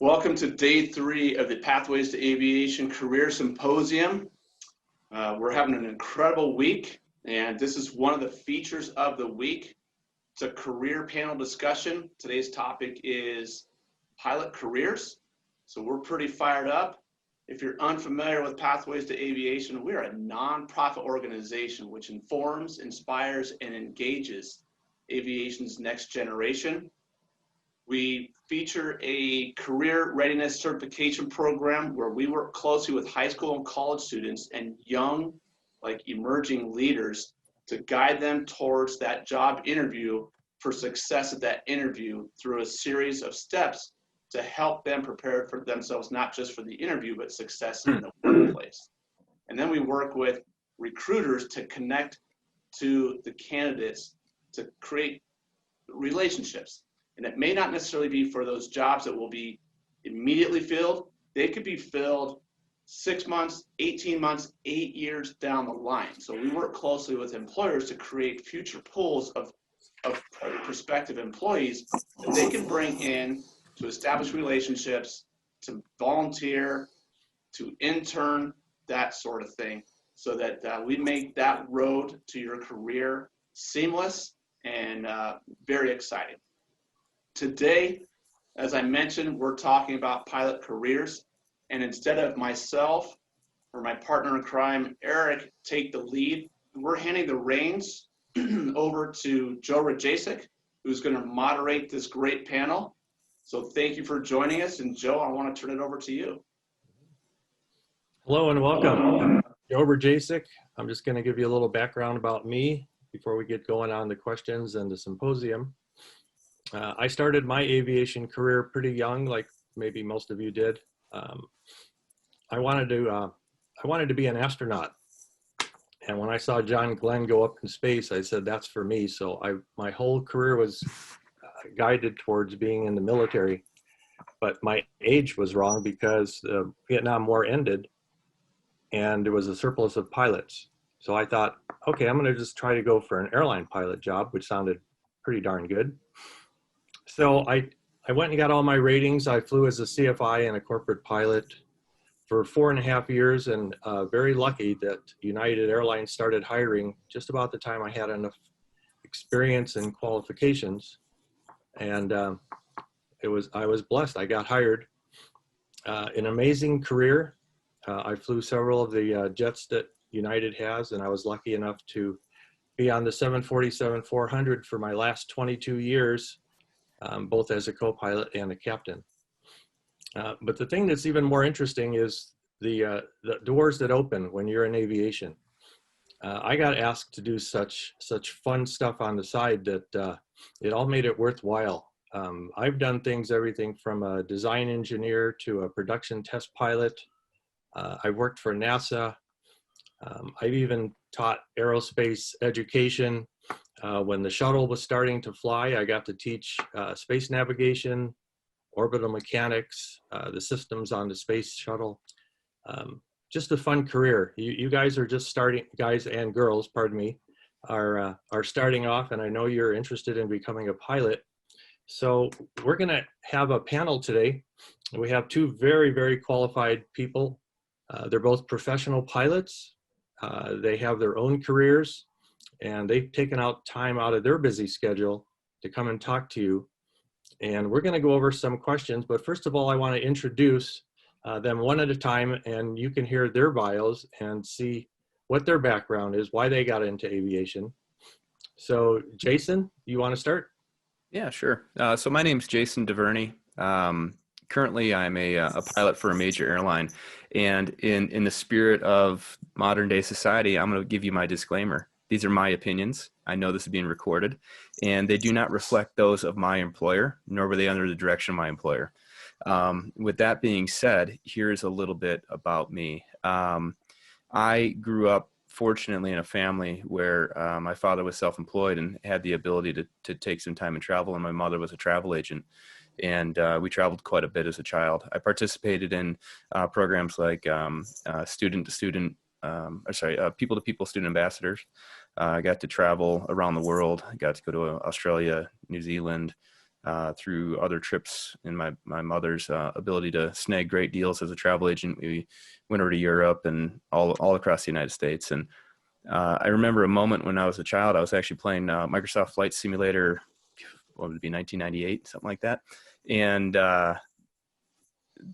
Welcome to day 3 of the Pathways to Aviation Career Symposium. We're having an incredible week, and this is one of the features of the week. It's a career panel discussion. Today's topic is pilot careers, so we're pretty fired up. If you're unfamiliar with Pathways to Aviation, we're a nonprofit organization which informs, inspires, and engages aviation's next generation. We feature a career readiness certification program where we work closely with high school and college students and young, emerging leaders to guide them towards that job interview for success at that interview through a series of steps to help them prepare for themselves, not just for the interview, but success in the workplace. And then we work with recruiters to connect to the candidates to create relationships. And it may not necessarily be for those jobs that will be immediately filled. They could be filled 6 months, 18 months, 8 years down the line. So we work closely with employers to create future pools of prospective employees that they can bring in to establish relationships, to volunteer, to intern, that sort of thing, so that we make that road to your career seamless and very exciting. Today, as I mentioned, we're talking about pilot careers, and instead of myself or my partner in crime, Eric, take the lead, we're handing the reins over to Joe Rajacek, who's going to moderate this great panel. So thank you for joining us, and Joe, I want to turn it over to you. Hello and welcome. Joe Rajacek. I'm just going to give you a little background about me before we get going on the questions and the symposium. I started my aviation career pretty young, like maybe most of you did. I wanted to be an astronaut, and when I saw John Glenn go up in space, I said that's for me. So my whole career was guided towards being in the military, but my age was wrong because the Vietnam War ended, and there was a surplus of pilots. So I thought, okay, I'm going to just try to go for an airline pilot job, which sounded pretty darn good. So I went and got all my ratings. I flew as a CFI and a corporate pilot for 4.5 years, and very lucky that United Airlines started hiring just about the time I had enough experience and qualifications. And I was blessed. I got hired. An amazing career. I flew several of the jets that United has, and I was lucky enough to be on the 747-400 for my last 22 years. Both as a co-pilot and a captain. But the thing that's even more interesting is the doors that open when you're in aviation. I got asked to do such fun stuff on the side that it all made it worthwhile. I've done things, everything from a design engineer to a production test pilot. I worked for NASA. I've even taught aerospace education. When the shuttle was starting to fly, I got to teach space navigation, orbital mechanics, the systems on the space shuttle. Just a fun career. You guys are just starting, guys and girls, pardon me, are starting off, and I know you're interested in becoming a pilot. So we're going to have a panel today. We have two very, very qualified people. They're both professional pilots. They have their own careers, and they've taken out time out of their busy schedule to come and talk to you. And we're going to go over some questions, but first of all, I want to introduce them one at a time, and you can hear their bios and see what their background is, why they got into aviation. So Jason, you want to start? Yeah, sure. So my name's Jason DeVerney. Currently, I'm a pilot for a major airline, and in the spirit of modern day society, I'm going to give you my disclaimer. These are my opinions. I know this is being recorded, and they do not reflect those of my employer, nor were they under the direction of my employer. With that being said, here's a little bit about me. I grew up, fortunately, in a family where my father was self-employed and had the ability to take some time and travel, and my mother was a travel agent. And we traveled quite a bit as a child. I participated in programs like people-to-people student ambassadors. I got to travel around the world. I got to go to Australia, New Zealand, through other trips and my mother's ability to snag great deals as a travel agent. We went over to Europe and all across the United States. And I remember a moment when I was a child. I was actually playing Microsoft Flight Simulator, what would it be, 1998, something like that. And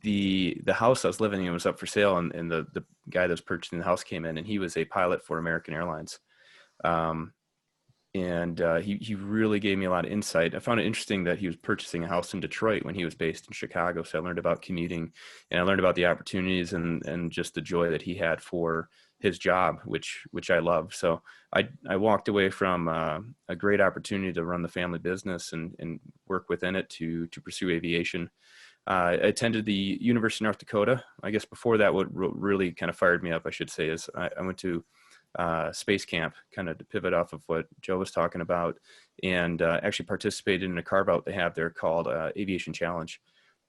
the house I was living in was up for sale, and the guy that was purchasing the house came in, and he was a pilot for American Airlines. He really gave me a lot of insight. I found it interesting that he was purchasing a house in Detroit when he was based in Chicago. So I learned about commuting, and I learned about the opportunities and just the joy that he had for his job, which I love. So I walked away from a great opportunity to run the family business and work within it to pursue aviation. I attended the University of North Dakota. I guess before that, what really kind of fired me up, I should say, is I went to space camp, kind of to pivot off of what Joe was talking about, and actually participated in a carve out they have there called Aviation Challenge.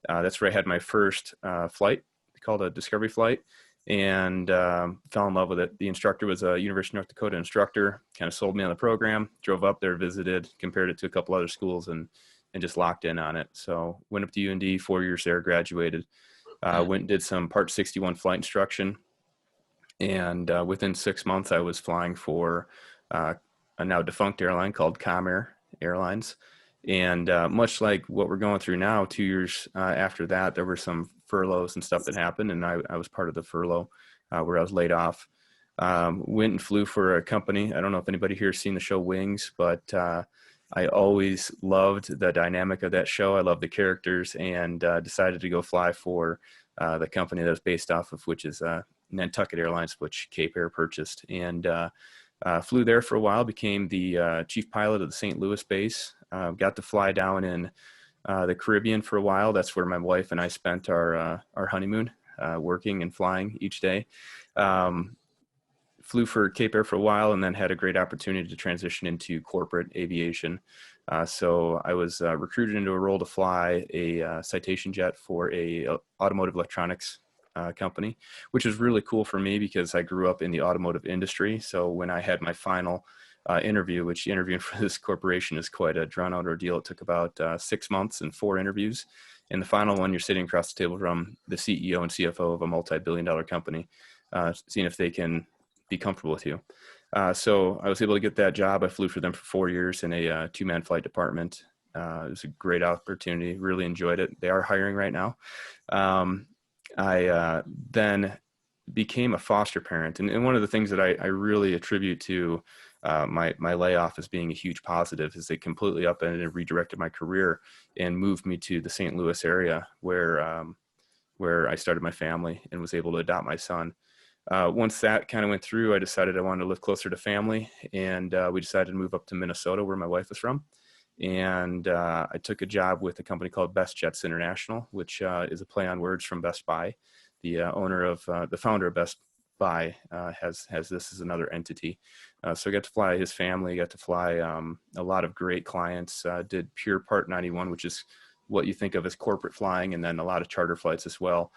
That's where I had my first flight, called a discovery flight, and fell in love with it. The instructor was a University of North Dakota instructor, kind of sold me on the program, drove up there, visited, compared it to a couple other schools, and just locked in on it. So went up to UND, 4 years there, graduated, went and did some Part 61 flight instruction. And within 6 months, I was flying for a now defunct airline called Comair Airlines. And much like what we're going through now, 2 years after that, there were some furloughs and stuff that happened. And I was part of the furlough where I was laid off. Went and flew for a company. I don't know if anybody here has seen the show Wings, but I always loved the dynamic of that show. I loved the characters, and decided to go fly for the company that was based off of, which is Nantucket Airlines, which Cape Air purchased, and flew there for a while, became the chief pilot of the St. Louis base, got to fly down in the Caribbean for a while. That's where my wife and I spent our honeymoon, working and flying each day. Flew for Cape Air for a while, and then had a great opportunity to transition into corporate aviation. So I was recruited into a role to fly a Citation jet for a automotive electronics company, which was really cool for me because I grew up in the automotive industry. So when I had my final interview, which interviewing for this corporation is quite a drawn out ordeal. It took about 6 months and 4 interviews. And the final one, you're sitting across the table from the CEO and CFO of a multi-billion-dollar company, seeing if they can be comfortable with you. So I was able to get that job. I flew for them for 4 years in a 2-man flight department. It was a great opportunity. Really enjoyed it. They are hiring right now. I then became a foster parent. And one of the things that I really attribute to my layoff as being a huge positive is it completely upended and redirected my career and moved me to the St. Louis area where I started my family and was able to adopt my son. Once that kind of went through, I decided I wanted to live closer to family, and we decided to move up to Minnesota, where my wife is from. And I took a job with a company called Best Jets International, which is a play on words from Best Buy. The founder of Best Buy has this as another entity. So I got to fly his family, got to fly a lot of great clients, did pure Part 91, which is what you think of as corporate flying, and then a lot of charter flights as well.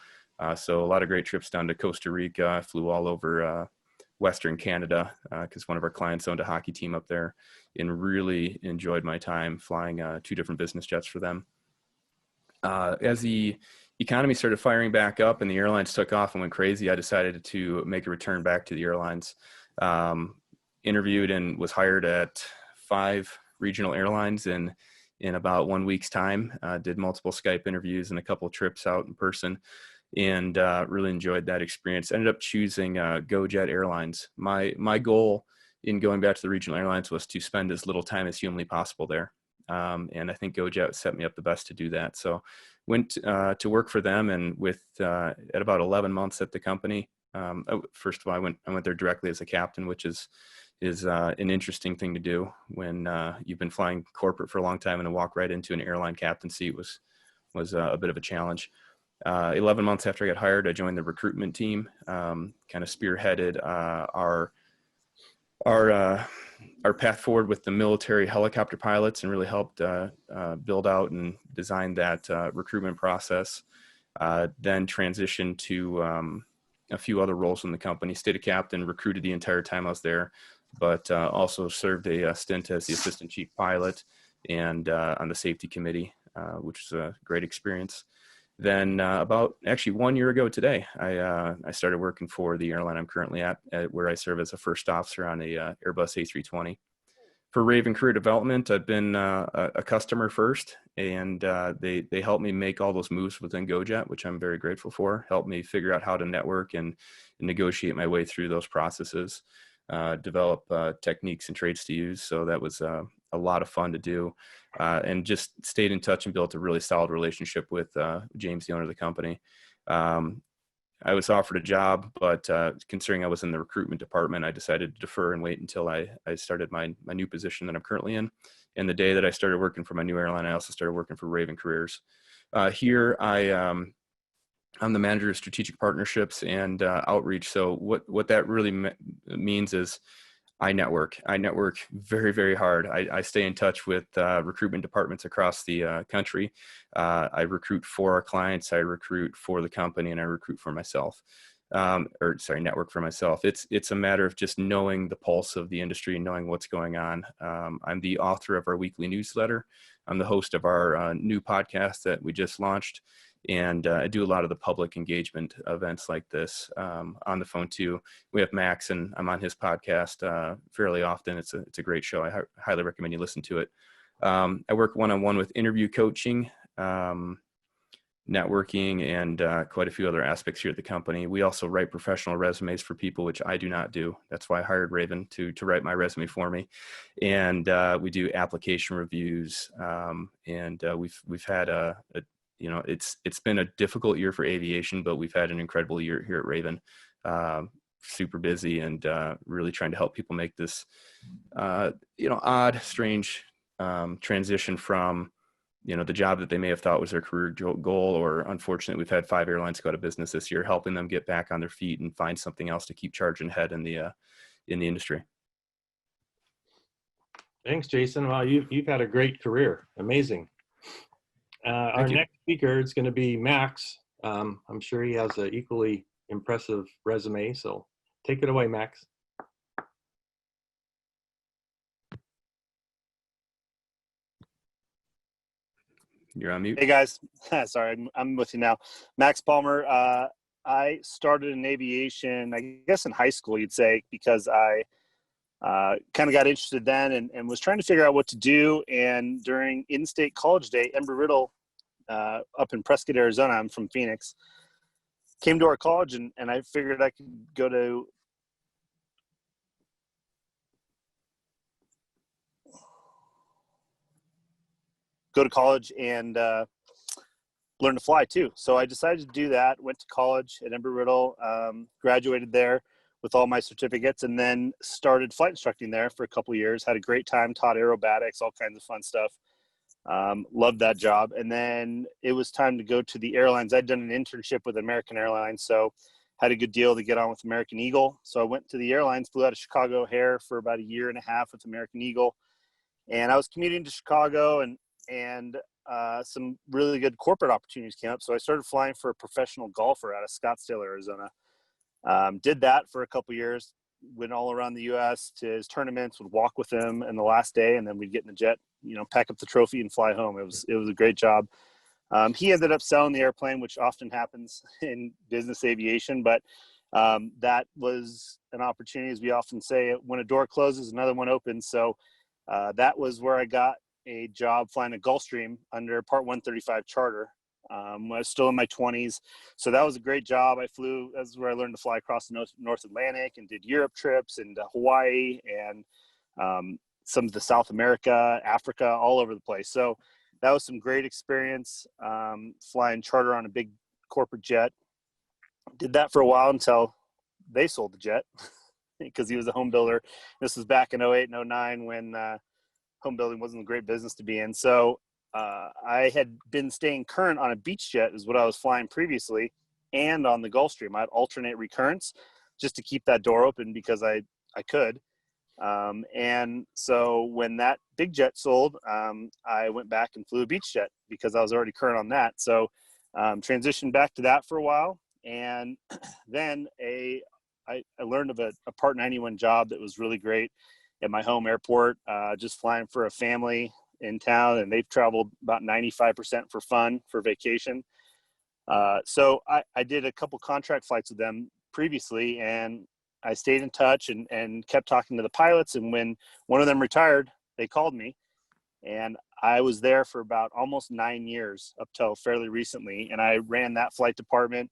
So a lot of great trips down to Costa Rica. Flew all over Western Canada because one of our clients owned a hockey team up there, and really enjoyed my time flying 2 different business jets for them. As the economy started firing back up and the airlines took off and went crazy, I decided to make a return back to the airlines. Interviewed and was hired at 5 regional airlines in about 1 week's time. Did multiple Skype interviews and a couple of trips out in person, and really enjoyed that experience. Ended up choosing GoJet Airlines. My goal in going back to the regional airlines was to spend as little time as humanly possible there. And I think GoJet set me up the best to do that. So went to work for them, and at about 11 months at the company, first of all, I went there directly as a captain, which is an interesting thing to do when you've been flying corporate for a long time, and to walk right into an airline captain seat was a bit of a challenge. 11 months after I got hired, I joined the recruitment team, kind of spearheaded our path forward with the military helicopter pilots, and really helped build out and design that recruitment process. Then transitioned to a few other roles in the company. Stayed a captain, recruited the entire time I was there, but also served a stint as the assistant chief pilot. and on the safety committee, which is a great experience. Then about actually 1 year ago today, I started working for the airline I'm currently at where I serve as a first officer on a Airbus A320. For Raven Career Development, I've been a customer first, and they helped me make all those moves within GoJet, which I'm very grateful for. Helped me figure out how to network and negotiate my way through those processes, develop techniques and traits to use. So that was a lot of fun to do, and just stayed in touch and built a really solid relationship with James, the owner of the company. I was offered a job, but considering I was in the recruitment department, I decided to defer and wait until I started my new position that I'm currently in. And the day that I started working for my new airline, I also started working for Raven Careers. Here, I'm the manager of strategic partnerships and outreach. So what that really means is I network very, very hard. I stay in touch with recruitment departments across the country. I recruit for our clients, I recruit for the company, and I recruit for myself. Network for myself. It's a matter of just knowing the pulse of the industry and knowing what's going on. I'm the author of our weekly newsletter. I'm the host of our new podcast that we just launched. And I do a lot of the public engagement events like this on the phone too. We have Max, and I'm on his podcast fairly often. It's a great show. I highly recommend you listen to it. I work one-on-one with interview coaching, networking, and quite a few other aspects here at the company. We also write professional resumes for people, which I do not do. That's why I hired Raven to write my resume for me. And we do application reviews, and we've had it's been a difficult year for aviation, but we've had an incredible year here at Raven. Super busy and really trying to help people make this, odd, strange transition from, the job that they may have thought was their career goal, or unfortunately, we've had 5 airlines go out of business this year, helping them get back on their feet and find something else to keep charging ahead in the industry. Thanks, Jason. Wow, you've had a great career. Amazing. Our next speaker is going to be Max. I'm sure he has an equally impressive resume, so take it away, Max. You're on mute. Hey guys, sorry, I'm with you now. Max Palmer. I started in aviation, I guess in high school, you'd say, because I kind of got interested then and was trying to figure out what to do. And during in-state college day, Embry-Riddle up in Prescott, Arizona, I'm from Phoenix, came to our college, and I figured I could go to college and learn to fly too. So I decided to do that, went to college at Embry-Riddle, graduated there with all my certificates, and then started flight instructing there for a couple of years. Had a great time, taught aerobatics, all kinds of fun stuff. Loved that job. And then it was time to go to the airlines. I'd done an internship with American Airlines, so had a good deal to get on with American Eagle. So I went to the airlines, flew out of Chicago O'Hare for about a year and a half with American Eagle. And I was commuting to Chicago, and some really good corporate opportunities came up. So I started flying for a professional golfer out of Scottsdale, Arizona. Did that for a couple years, went all around the U.S. to his tournaments, would walk with him in the last day, and then we'd get in the jet, pack up the trophy and fly home. It was a great job. He ended up selling the airplane, which often happens in business aviation, but that was an opportunity, as we often say, when a door closes, another one opens. So that was where I got a job flying a Gulfstream under Part 135 charter. I was still in my 20s. So that was a great job. I flew, that's where I learned to fly across the North Atlantic and did Europe trips and Hawaii and some of the South America, Africa, all over the place. So that was some great experience, flying charter on a big corporate jet. Did that for a while until they sold the jet because he was a home builder. This was back in 08 and 09 when home building wasn't a great business to be in. So I had been staying current on a beach jet is what I was flying previously, and on the Gulfstream. I'd alternate recurrence just to keep that door open because I could. And so when that big jet sold, I went back and flew a beach jet because I was already current on that. So transitioned back to that for a while. And then I learned of a Part 91 job that was really great at my home airport, just flying for a family in town, and they've traveled about 95% for fun, for vacation. So I did a couple contract flights with them previously, and I stayed in touch and kept talking to the pilots. And when one of them retired, they called me, and I was there for about almost 9 years up till fairly recently. And I ran that flight department.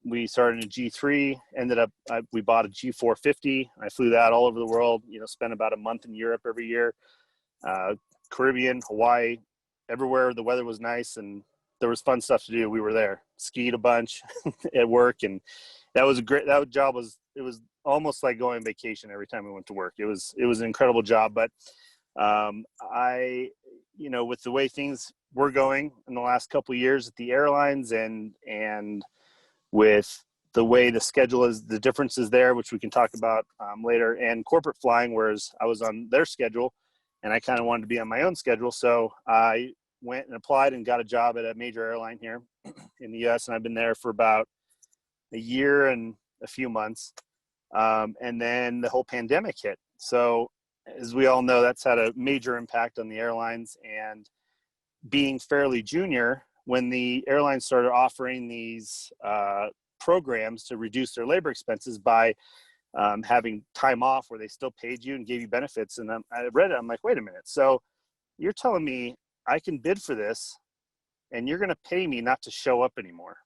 We started in a G3, we bought a G450. I flew that all over the world, spent about a month in Europe every year, Caribbean, Hawaii, everywhere the weather was nice and there was fun stuff to do. We were there, skied a bunch at work. And that was it was almost like going on vacation every time we went to work. It was an incredible job. But with the way things were going in the last couple of years at the airlines and with the way the schedule is, the differences there, which we can talk about later, and corporate flying, whereas I was on their schedule and I kind of wanted to be on my own schedule. So I went and applied and got a job at a major airline here in the US. And I've been there for about a year and a few months. And then the whole pandemic hit. So as we all know, that's had a major impact on the airlines. And being fairly junior, when the airlines started offering these programs to reduce their labor expenses by having time off where they still paid you and gave you benefits. And I read it, I'm like, wait a minute. So you're telling me I can bid for this and you're going to pay me not to show up anymore?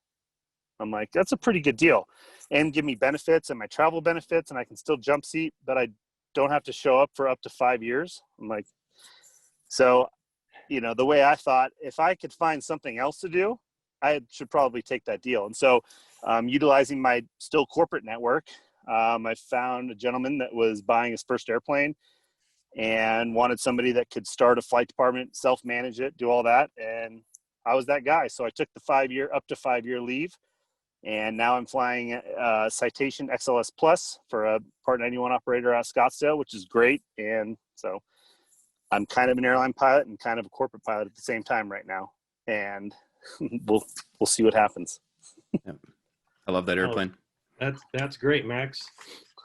I'm like, that's a pretty good deal. And give me benefits and my travel benefits, and I can still jump seat, but I don't have to show up for up to 5 years. I'm like, so, the way I thought, if I could find something else to do, I should probably take that deal. And so utilizing my still corporate network, I found a gentleman that was buying his first airplane and wanted somebody that could start a flight department, self-manage it, do all that. And I was that guy. So I took the up to 5 year leave. And now I'm flying Citation XLS Plus for a Part 91 operator out of Scottsdale, which is great. And so I'm kind of an airline pilot and kind of a corporate pilot at the same time right now. And we'll see what happens. Yep. I love that airplane. That's great, Max.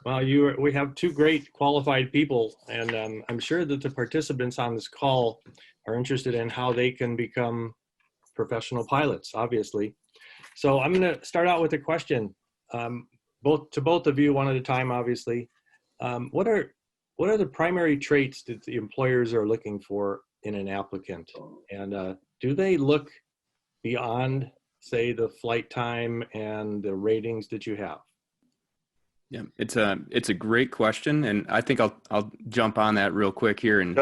Well, we have two great qualified people, and I'm sure that the participants on this call are interested in how they can become professional pilots, obviously. So I'm going to start out with a question, both of you, one at a time, obviously. What are the primary traits that the employers are looking for in an applicant? And do they look beyond, say, the flight time and the ratings that you have? Yeah, it's a great question, and I think I'll jump on that real quick here and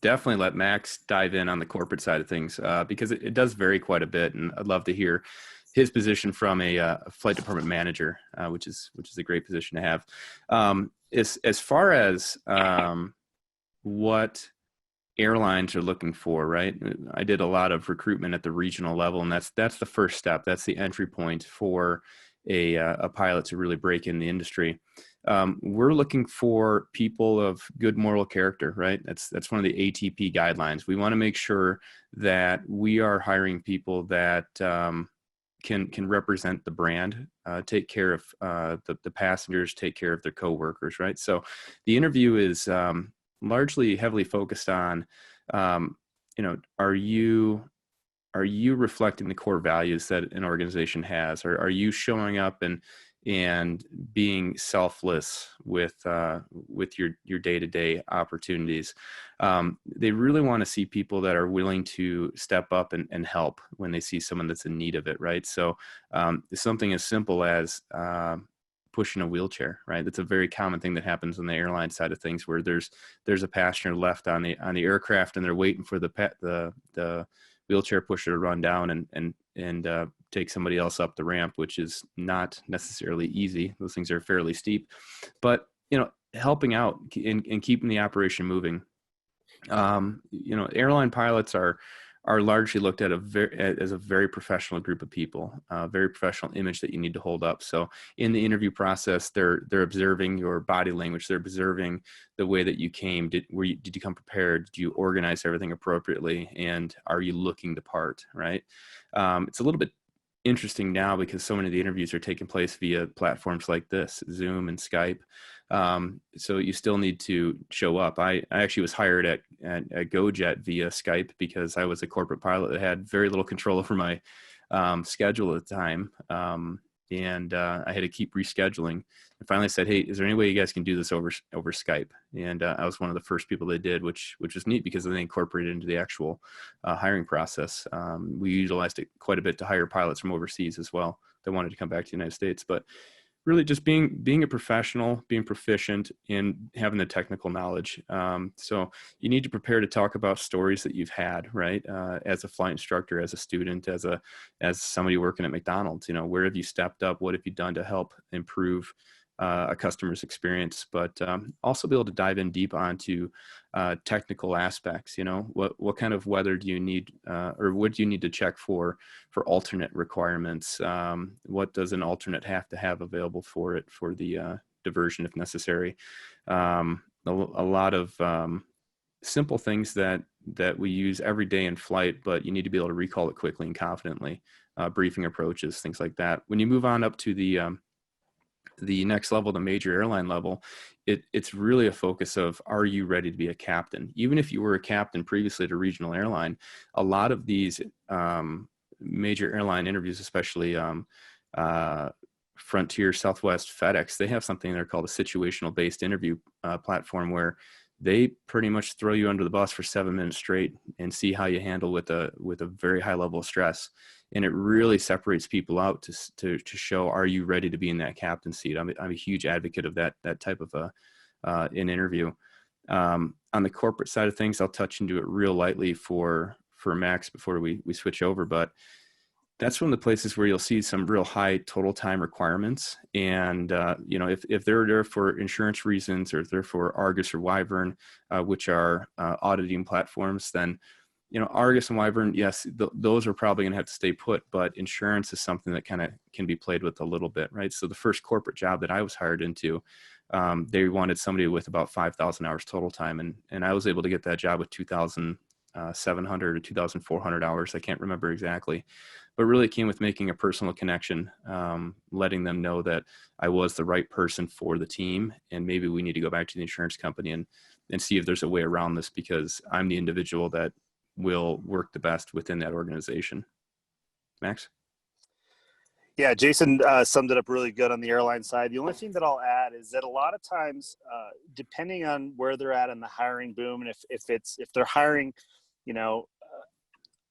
definitely let Max dive in on the corporate side of things because it does vary quite a bit, and I'd love to hear his position from a flight department manager, which is a great position to have. As far as what airlines are looking for, right? I did a lot of recruitment at the regional level, and that's the first step. That's the entry point for a pilot to really break in the industry. We're looking for people of good moral character, right? That's one of the ATP guidelines. We want to make sure that we are hiring people that can represent the brand, take care of the passengers, take care of their coworkers, right? So the interview is largely heavily focused on, are you reflecting the core values that an organization has? Or are you showing up and being selfless with your day-to-day opportunities? They really want to see people that are willing to step up and help when they see someone that's in need of it, right? So something as simple as pushing a wheelchair, right? That's a very common thing that happens on the airline side of things, where there's a passenger left on the aircraft and they're waiting for the wheelchair pusher to run down and take somebody else up the ramp, which is not necessarily easy. Those things are fairly steep, but helping out and keeping the operation moving. Airline pilots are largely looked at as a very professional group of people, very professional image that you need to hold up. So in the interview process, they're observing your body language. They're observing the way that you came. Did you come prepared? Did you organize everything appropriately? And are you looking the part, right? It's a little bit interesting now because so many of the interviews are taking place via platforms like this, Zoom and Skype. So you still need to show up. I actually was hired at GoJet via Skype because I was a corporate pilot that had very little control over my schedule at the time. And I had to keep rescheduling. And finally said, "Hey, is there any way you guys can do this over Skype?" And I was one of the first people they did, which was neat because they incorporated it into the actual hiring process. We utilized it quite a bit to hire pilots from overseas as well that wanted to come back to the United States. But really just being a professional, being proficient in having the technical knowledge. So you need to prepare to talk about stories that you've had, right? As a flight instructor, as a student, as somebody working at McDonald's, where have you stepped up? What have you done to help improve a customer's experience? But also be able to dive in deep onto technical aspects. What kind of weather do you need, or what do you need to check for alternate requirements? What does an alternate have to have available for the diversion if necessary? A lot of simple things that we use every day in flight, but you need to be able to recall it quickly and confidently. Briefing approaches, things like that. When you move on up to the next level, the major airline level, it's really a focus of, are you ready to be a captain? Even if you were a captain previously at a regional airline, a lot of these major airline interviews, especially Frontier, Southwest, FedEx, they have something there called a situational based interview platform where they pretty much throw you under the bus for 7 minutes straight and see how you handle with a very high level of stress. And it really separates people out to show, are you ready to be in that captain seat? I'm a huge advocate of that type of an interview. On the corporate side of things, I'll touch into it real lightly for Max before we switch over, but that's one of the places where you'll see some real high total time requirements. And, if they're there for insurance reasons, or if they're for Argus or Wyvern, which are auditing platforms, then, Argus and Wyvern, yes, those are probably going to have to stay put, but insurance is something that kind of can be played with a little bit, right? So the first corporate job that I was hired into, they wanted somebody with about 5,000 hours total time. And I was able to get that job with 2,700 or 2,400 hours. I can't remember exactly, but really it came with making a personal connection, letting them know that I was the right person for the team. And maybe we need to go back to the insurance company and see if there's a way around this, because I'm the individual that will work the best within that organization. Max? Yeah, Jason summed it up really good on the airline side. The only thing that I'll add is that a lot of times, depending on where they're at in the hiring boom, and if they're hiring,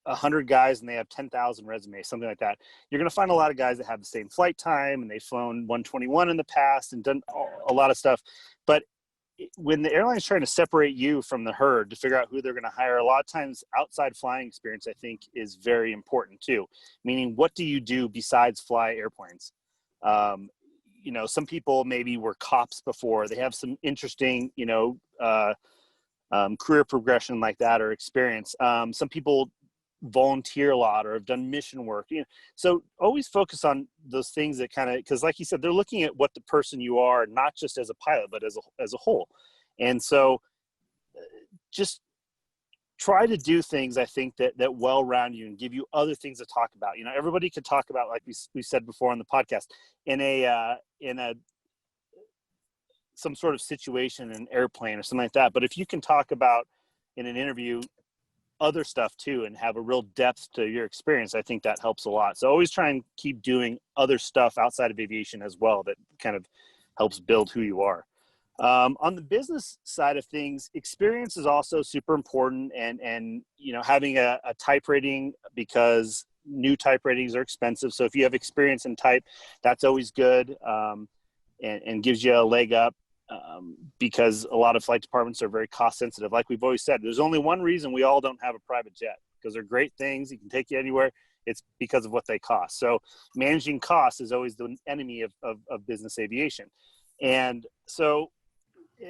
100 guys and they have 10,000 resumes, something like that, you're going to find a lot of guys that have the same flight time and they've flown 121 in the past and done a lot of stuff. But when the airline's trying to separate you from the herd to figure out who they're going to hire, a lot of times outside flying experience, I think, is very important too. Meaning, what do you do besides fly airplanes? Some people maybe were cops before. They have some interesting, career progression like that or experience. Some people volunteer a lot or have done mission work. So always focus on those things that kind of, because like you said, they're looking at what the person you are, not just as a pilot, but as a whole. And so just try to do things, I think, that well round you and give you other things to talk about. Everybody could talk about, like we said before on the podcast, in some sort of situation in an airplane or something like that. But if you can talk about in an interview other stuff too and have a real depth to your experience, I think that helps a lot. So always try and keep doing other stuff outside of aviation as well that kind of helps build who you are. On the business side of things, experience is also super important, and having a type rating, because new type ratings are expensive. So if you have experience in type, that's always good, and gives you a leg up. Because a lot of flight departments are very cost sensitive. Like we've always said, there's only one reason we all don't have a private jet, because they're great things. You can take you anywhere. It's because of what they cost. So managing costs is always the enemy of business aviation. And so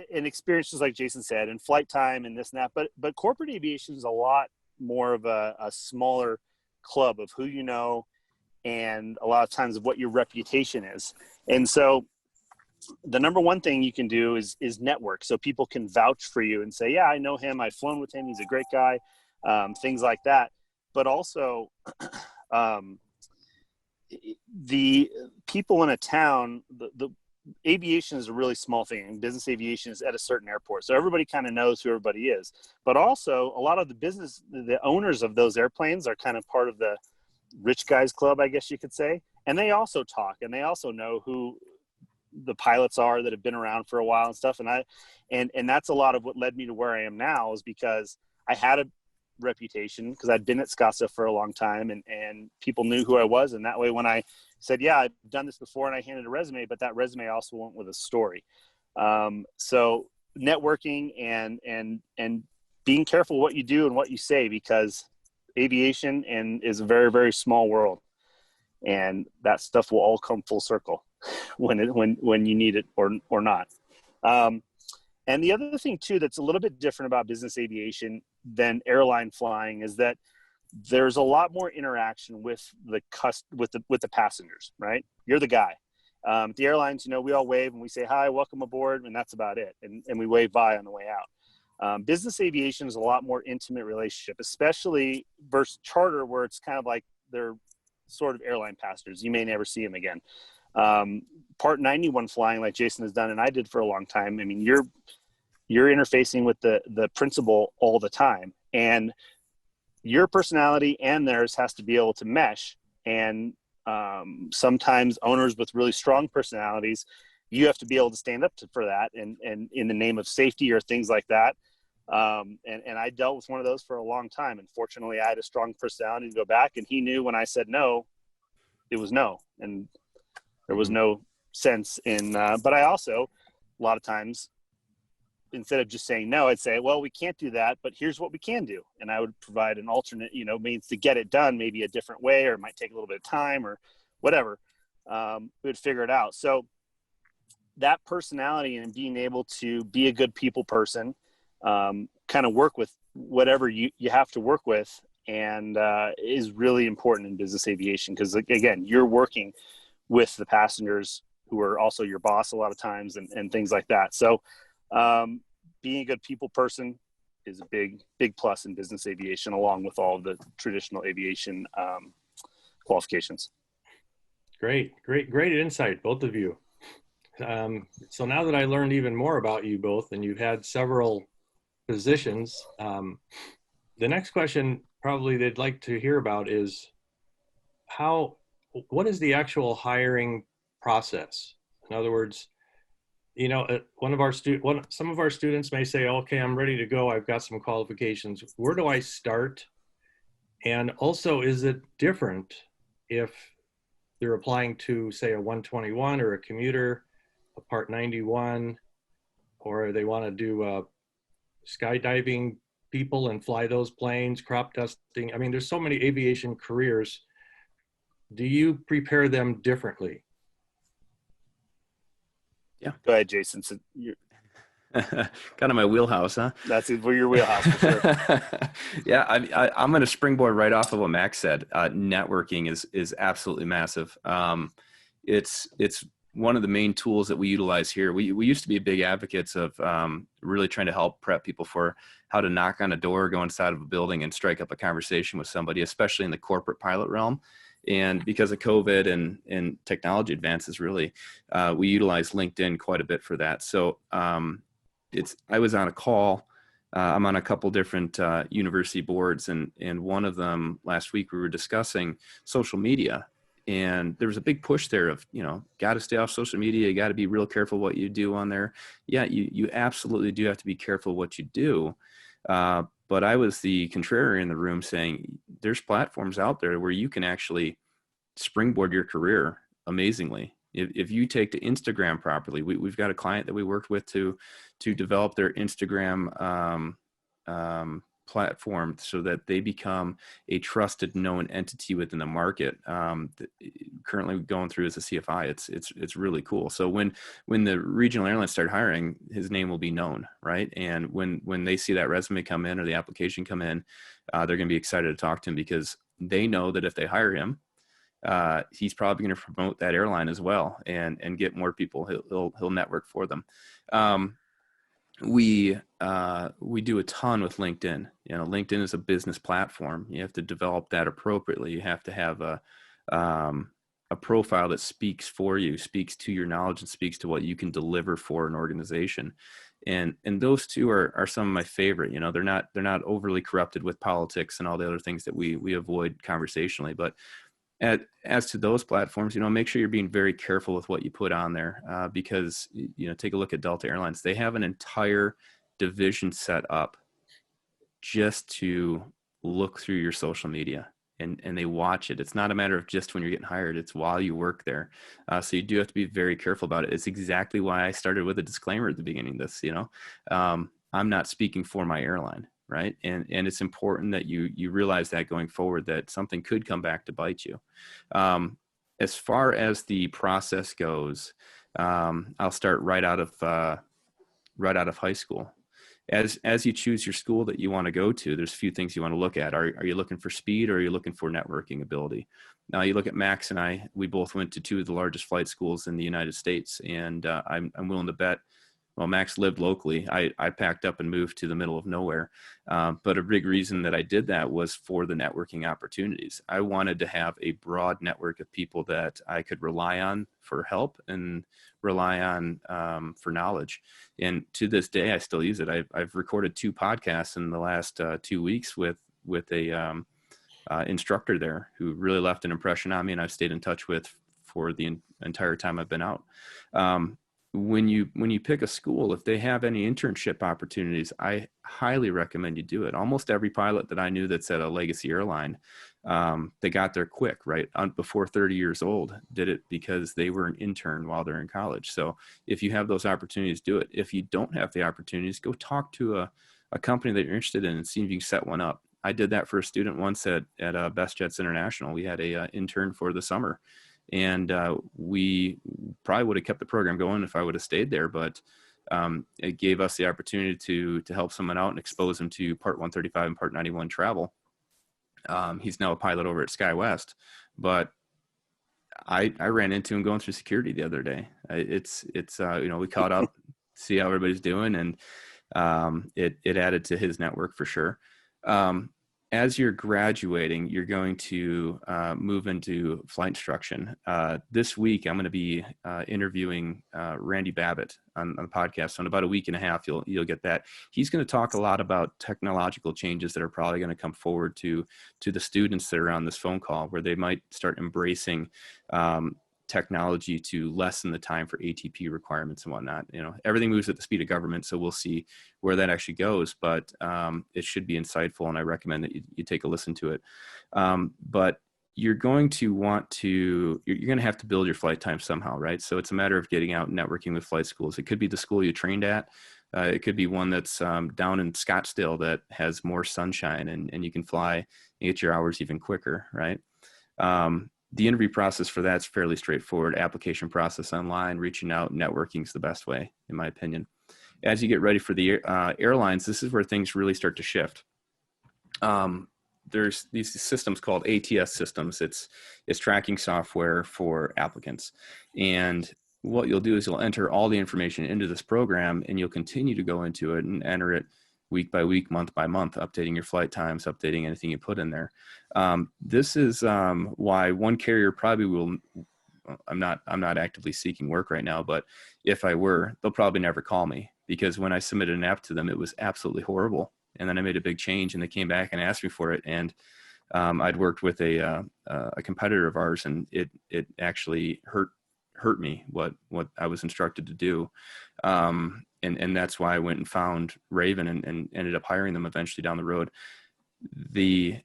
in experiences, like Jason said, and flight time and this and that, but corporate aviation is a lot more of a smaller club of who you know, and a lot of times of what your reputation is. And so the number one thing you can do is network, so people can vouch for you and say, yeah, I know him, I've flown with him, he's a great guy, things like that. But also the people in a town, aviation is a really small thing. Business aviation is at a certain airport. So everybody kind of knows who everybody is. But also a lot of the owners of those airplanes are kind of part of the rich guys club, I guess you could say. And they also talk, and they also know who the pilots are that have been around for a while and stuff. And that's a lot of what led me to where I am now, is because I had a reputation, because I'd been at SCASA for a long time, and people knew who I was. And that way, when I said, yeah, I've done this before, and I handed a resume, but that resume also went with a story. So networking and being careful what you do and what you say, because aviation is a very, very small world, and that stuff will all come full circle when you need it or not. And the other thing too, that's a little bit different about business aviation than airline flying, is that there's a lot more interaction with the passengers, right? You're the guy. The airlines, we all wave and we say, hi, welcome aboard. And that's about it. And we wave bye on the way out. Business aviation is a lot more intimate relationship, especially versus charter, where it's kind of like they're sort of airline passengers. You may never see them again. Part 91 flying, like Jason has done, and I did for a long time. I mean, you're interfacing with the principal all the time, and your personality and theirs has to be able to mesh. And sometimes owners with really strong personalities, you have to be able to stand up for that, and in the name of safety or things like that. And I dealt with one of those for a long time. And fortunately, I had a strong personality to go back, and he knew when I said no, it was no. And there was no sense in, but I also, a lot of times, instead of just saying no, I'd say, well, we can't do that, but here's what we can do. And I would provide an alternate, means to get it done, maybe a different way, or it might take a little bit of time or whatever. We would figure it out. So that personality and being able to be a good people person, kind of work with whatever you have to work with, and is really important in business aviation, because again, you're working with the passengers who are also your boss a lot of times, and things like that. So being a good people person is a big plus in business aviation, along with all of the traditional aviation qualifications. Great insight, both of you. So now that I learned even more about you both, and you've had several positions, the next question probably they'd like to hear about is what is the actual hiring process? In other words, some of our students may say, okay, I'm ready to go. I've got some qualifications. Where do I start? And also, is it different if they're applying to, say, a 121 or a commuter, a Part 91, or they want to do skydiving people and fly those planes, crop dusting? I mean, there's so many aviation careers. Do you prepare them differently? Yeah. Go ahead, Jason. So Kind of my wheelhouse, huh? that's your wheelhouse for sure. Yeah, I'm going to springboard right off of what Max said. Networking is absolutely massive. It's one of the main tools that we utilize here. We used to be big advocates of really trying to help prep people for how to knock on a door, go inside of a building, and strike up a conversation with somebody, especially in the corporate pilot realm. And because of COVID and technology advances, really, we utilize LinkedIn quite a bit for that. So I was on a call. I'm on a couple different university boards, and one of them last week we were discussing social media, and there was a big push there of, got to stay off social media. You got to be real careful what you do on there. Yeah, you absolutely do have to be careful what you do. But I was the contrarian in the room, saying there's platforms out there where you can actually springboard your career amazingly. If you take to Instagram properly, we've got a client that we worked with to develop their Instagram platform so that they become a trusted, known entity within the market. Currently going through as a CFI, it's really cool. So when the regional airlines start hiring, his name will be known, right? And when they see that resume come in or the application come in, they're going to be excited to talk to him, because they know that if they hire him, he's probably going to promote that airline as well and get more people. He'll network for them. We do a ton with LinkedIn. LinkedIn is a business platform. You have to develop that appropriately. You have to have a a profile that speaks for you, speaks to your knowledge, and speaks to what you can deliver for an organization. And those two are some of my favorite. You know, they're not overly corrupted with politics and all the other things that we avoid conversationally. But as to those platforms, you know, make sure you're being very careful with what you put on there, because, you know, take a look at Delta Airlines. They have an entire division set up just to look through your social media, and they watch it. It's not a matter of just when you're getting hired, it's while you work there. So you do have to be very careful about it. It's exactly why I started with a disclaimer at the beginning of this. You know, I'm not speaking for my airline, right? And it's important that you realize that going forward, that something could come back to bite you. As far as the process goes, I'll start right out of high school. As you choose your school that you want to go to, there's a few things you want to look at. Are you looking for speed, or are you looking for networking ability? Now, you look at Max and I, we both went to two of the largest flight schools in the United States, and I'm willing to bet, well, Max lived locally. I packed up and moved to the middle of nowhere. But a big reason that I did that was for the networking opportunities. I wanted to have a broad network of people that I could rely on for help and rely on for knowledge. And to this day, I still use it. I've recorded 2 podcasts in the last 2 weeks with a instructor there who really left an impression on me, and I've stayed in touch with for the entire time I've been out. When you pick a school, if they have any internship opportunities, I highly recommend you do it. Almost every pilot that I knew that's at a legacy airline, they got there quick, right? Before 30 years old, did it because they were an intern while they're in college. So if you have those opportunities, do it. If you don't have the opportunities, go talk to a company that you're interested in and see if you can set one up. I did that for a student once at Best Jets International. We had a intern for the summer. And we probably would have kept the program going if I would have stayed there, but it gave us the opportunity to help someone out and expose them to Part 135 and Part 91 travel. He's now a pilot over at SkyWest, but I ran into him going through security the other day. It's you know, we caught up, see how everybody's doing, and it added to his network for sure. As you're graduating, you're going to move into flight instruction. This week, I'm going to be interviewing Randy Babbitt on the podcast. So in about a week and a half, you'll get that. He's going to talk a lot about technological changes that are probably going to come forward to the students that are on this phone call, where they might start embracing technology to lessen the time for ATP requirements and whatnot. You know, everything moves at the speed of government, so we'll see where that actually goes, but it should be insightful, and I recommend that you take a listen to it. But you're going to have to build your flight time somehow, right? So it's a matter of getting out and networking with flight schools. It could be the school you trained at. It could be one that's down in Scottsdale that has more sunshine, and you can fly and get your hours even quicker, right? The interview process for that's fairly straightforward. Application process online, reaching out, networking is the best way, in my opinion. As you get ready for the airlines, this is where things really start to shift. There's these systems called ATS systems. It's tracking software for applicants. And what you'll do is you'll enter all the information into this program, and you'll continue to go into it and enter it week by week, month by month, updating your flight times, updating anything you put in there. This is why one carrier probably will, I'm not actively seeking work right now, but if I were, they'll probably never call me, because when I submitted an app to them, it was absolutely horrible. And then I made a big change, and they came back and asked me for it. And I'd worked with a competitor of ours, and it actually hurt me what I was instructed to do. And that's why I went and found Raven and ended up hiring them eventually down the road. The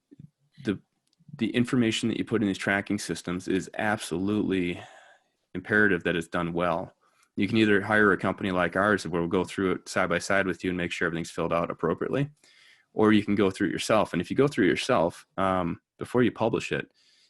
information that you put in these tracking systems is absolutely imperative that it's done well. You can either hire a company like ours where we'll go through it side by side with you and make sure everything's filled out appropriately, or you can go through it yourself. And if you go through it yourself, before you publish it,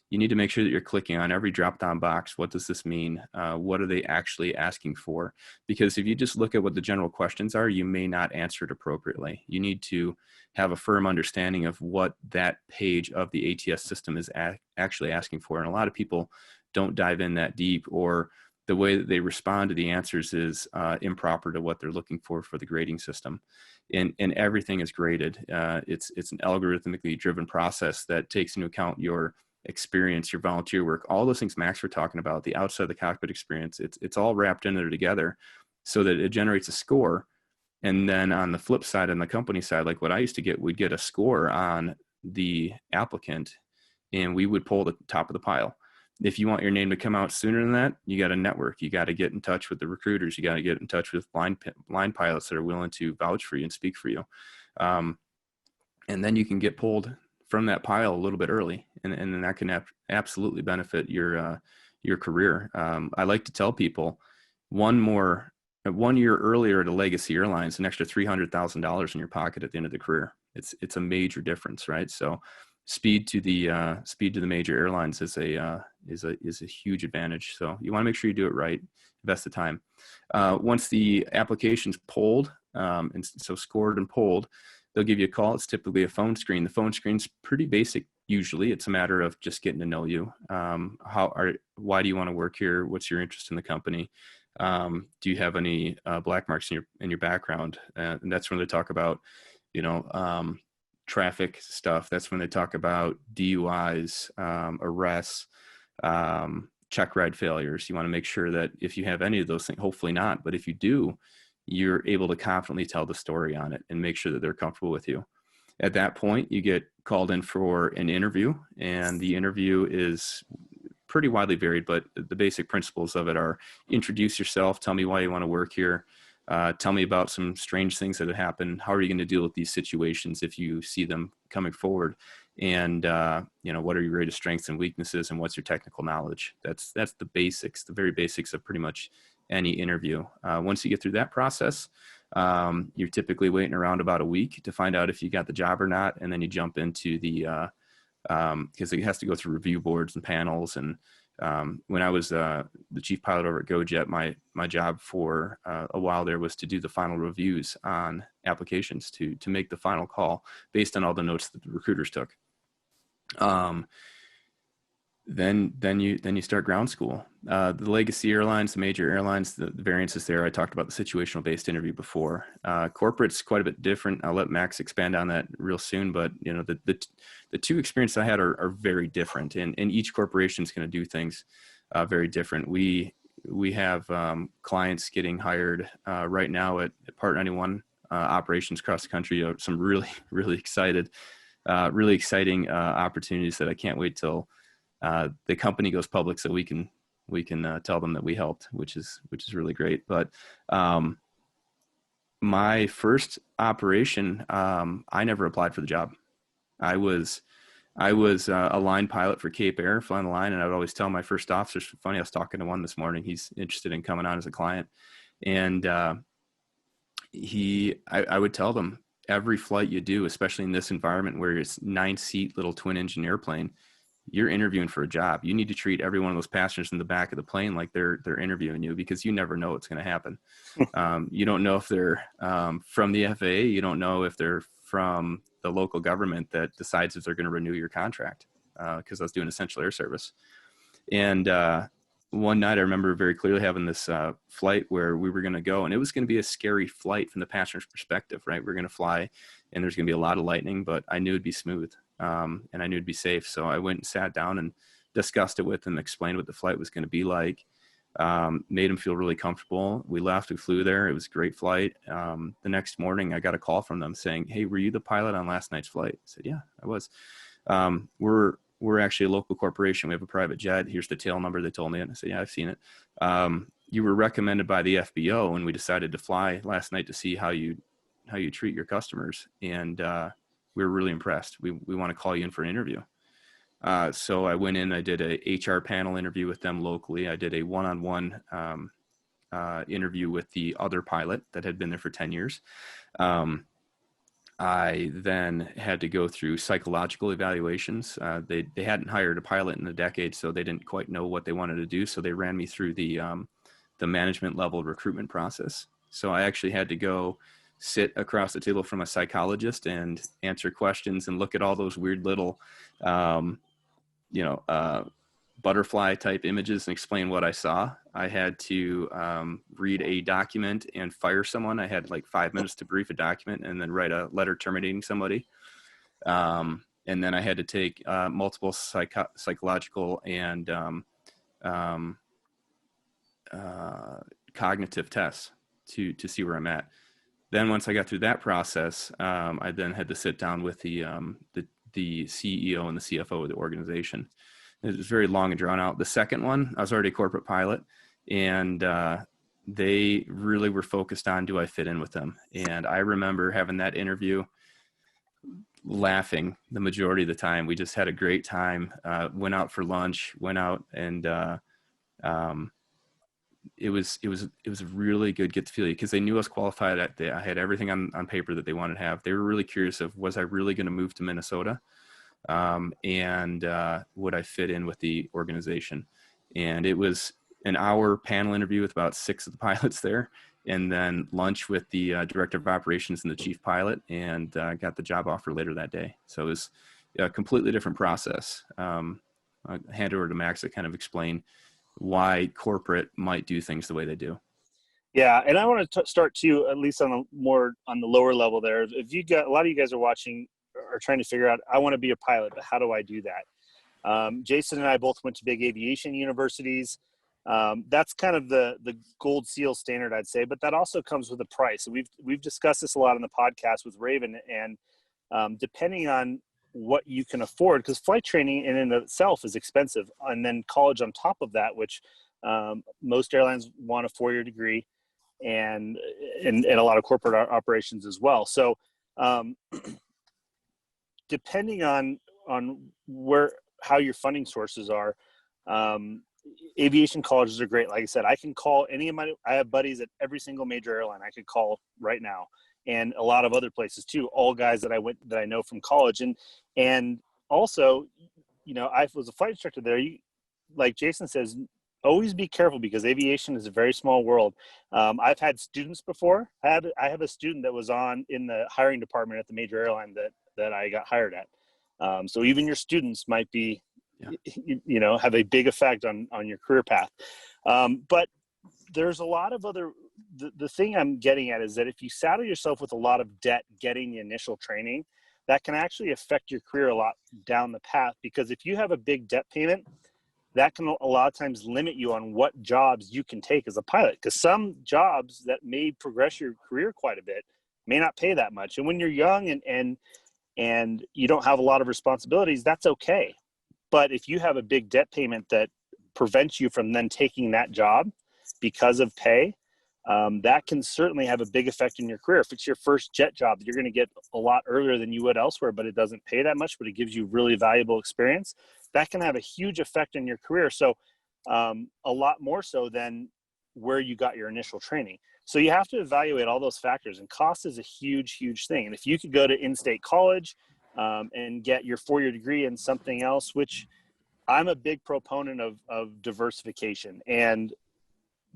you need to make sure that you're clicking on every drop-down box. What does this mean? What are they actually asking for? Because if you just look at what the general questions are, you may not answer it appropriately. You need to have a firm understanding of what that page of the ATS system is actually asking for. And a lot of people don't dive in that deep, or the way that they respond to the answers is improper to what they're looking for the grading system. And everything is graded. It's an algorithmically driven process that takes into account your experience, your volunteer work, all those things Max were talking about, the outside of the cockpit experience, it's all wrapped in there together so that it generates a score. And then on the flip side, on the company side, like what I used to get, we'd get a score on the applicant and we would pull the top of the pile. If you want your name to come out sooner than that, you got to network. You got to get in touch with the recruiters. You got to get in touch with blind pilots that are willing to vouch for you and speak for you. And then you can get pulled from that pile a little bit early, and then that can absolutely benefit your career. I like to tell people 1 year earlier to Legacy Airlines, an extra $300,000 in your pocket at the end of the career. It's a major difference, right? So speed to the major airlines is a huge advantage. So you want to make sure you do it right, invest the time. Once the application's pulled, and so scored and pulled, they'll give you a call. It's typically a phone screen. The phone screen's pretty basic. Usually it's a matter of just getting to know you. Why do you want to work here? What's your interest in the company? Do you have any black marks in your background? And that's when they talk about, traffic stuff. That's when they talk about DUIs, arrests, check ride failures. You want to make sure that if you have any of those things, hopefully not, but if you do, you're able to confidently tell the story on it and make sure that they're comfortable with you. At that point, you get called in for an interview, and the interview is pretty widely varied, but the basic principles of it are: introduce yourself, tell me why you want to work here, tell me about some strange things that have happened, how are you going to deal with these situations if you see them coming forward, and what are your greatest strengths and weaknesses, and what's your technical knowledge. That's the basics, the very basics of pretty much any interview. Once you get through that process, you're typically waiting around about a week to find out if you got the job or not, and then you jump into the because it has to go through review boards and panels. And when I was the chief pilot over at GoJet, my job for a while there was to do the final reviews on applications, to make the final call based on all the notes that the recruiters took. Then you start ground school. The Legacy Airlines, the major airlines, the variances there. I talked about the situational based interview before. Corporate's quite a bit different. I'll let Max expand on that real soon. But the 2 experiences I had are very different, and each corporation is going to do things very different. We have clients getting hired right now at Part 91 operations across the country. Some really exciting opportunities that I can't wait till the company goes public so we can tell them that we helped, which is really great. But my first operation, I never applied for the job. I was a line pilot for Cape Air, flying the line, and I would always tell my first officers. Funny, I was talking to one this morning. He's interested in coming on as a client, and I would tell them, every flight you do, especially in this environment where it's 9-seat little twin engine airplane, you're interviewing for a job. You need to treat every one of those passengers in the back of the plane like they're interviewing you, because you never know what's going to happen. You don't know if they're from the FAA. You don't know if they're from the local government that decides if they're going to renew your contract, because I was doing essential air service. And one night I remember very clearly having this flight where we were going to go, and it was going to be a scary flight from the passenger's perspective, right? We're going to fly and there's going to be a lot of lightning, but I knew it'd be smooth. And I knew it'd be safe. So I went and sat down and discussed it with him, explained what the flight was going to be like, made him feel really comfortable. We left, we flew there. It was a great flight. The next morning I got a call from them saying, "Hey, were you the pilot on last night's flight?" I said, "Yeah, I was." We're actually a local corporation. We have a private jet. Here's the tail number. They told me it. And I said, "Yeah, I've seen it. You were recommended by the FBO, and we decided to fly last night to see how you treat your customers. And we were really impressed. We want to call you in for an interview." So I went in, I did a HR panel interview with them locally. I did a one-on-one interview with the other pilot that had been there for 10 years. I then had to go through psychological evaluations. They hadn't hired a pilot in a decade, so they didn't quite know what they wanted to do. So they ran me through the management level recruitment process. So I actually had to go sit across the table from a psychologist and answer questions and look at all those weird little, butterfly type images and explain what I saw. I had to read a document and fire someone. I had like 5 minutes to brief a document and then write a letter terminating somebody. And and then I had to take multiple psychological and cognitive tests to see where I'm at. Then once I got through that process, I then had to sit down with the CEO and the CFO of the organization. It was very long and drawn out. The second one, I was already a corporate pilot, and they really were focused on, do I fit in with them? And I remember having that interview, laughing the majority of the time. We just had a great time, went out for lunch, went out, and it was a really good get to feel you, because they knew I was qualified. I had everything on paper that they wanted to have. They were really curious of, was I really going to move to Minnesota? And would I fit in with the organization? And it was an hour panel interview with about 6 of the pilots there, and then lunch with the director of operations and the chief pilot, and got the job offer later that day. So it was a completely different process. I'll hand it over to Max to kind of explain why corporate might do things the way they do. Yeah, and I want to start too, at least on the lower level there. If you got, a lot of you guys are watching, are trying to figure out, I want to be a pilot, but how do I do that? Jason and I both went to big aviation universities. That's kind of the gold seal standard, I'd say, but that also comes with a price. And we've discussed this a lot on the podcast with Raven, and depending on what you can afford, because flight training in and of itself is expensive, and then college on top of that, which most airlines want a 4-year degree, and a lot of corporate operations as well. So depending on how your funding sources are, aviation colleges are great. Like I said, I can call I have buddies at every single major airline I could call right now, and a lot of other places too, all guys that I know from college. And also, I was a flight instructor there. Like Jason says, always be careful, because aviation is a very small world. I've had students before. I have a student that was in the hiring department at the major airline that I got hired at. So even your students might be, have a big effect on your career path. But there's a lot of other, the thing I'm getting at is that if you saddle yourself with a lot of debt getting the initial training, that can actually affect your career a lot down the path, because if you have a big debt payment, that can a lot of times limit you on what jobs you can take as a pilot, because some jobs that may progress your career quite a bit may not pay that much. And when you're young and you don't have a lot of responsibilities, that's okay. But if you have a big debt payment that prevents you from then taking that job because of pay, that can certainly have a big effect in your career. If it's your first jet job, you're going to get a lot earlier than you would elsewhere, but it doesn't pay that much, but it gives you really valuable experience. That can have a huge effect in your career. So a lot more so than where you got your initial training. So you have to evaluate all those factors, and cost is a huge, huge thing. And if you could go to in-state college and get your 4-year degree in something else, which I'm a big proponent of diversification, and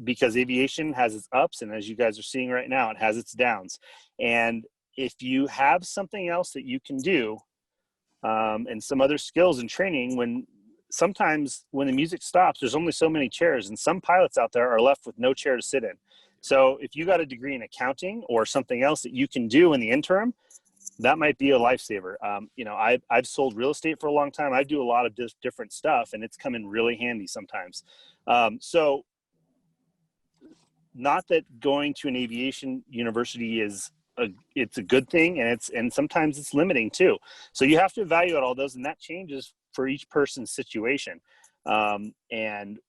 because aviation has its ups, and as you guys are seeing right now, it has its downs. And if you have something else that you can do, and some other skills and training, sometimes when the music stops, there's only so many chairs, and some pilots out there are left with no chair to sit in. So if you got a degree in accounting or something else that you can do in the interim, that might be a lifesaver. I've sold real estate for a long time. I do a lot of different stuff, and it's come in really handy sometimes. So not that going to an aviation university it's a good thing, and sometimes it's limiting too. So you have to evaluate all those, and that changes for each person's situation. And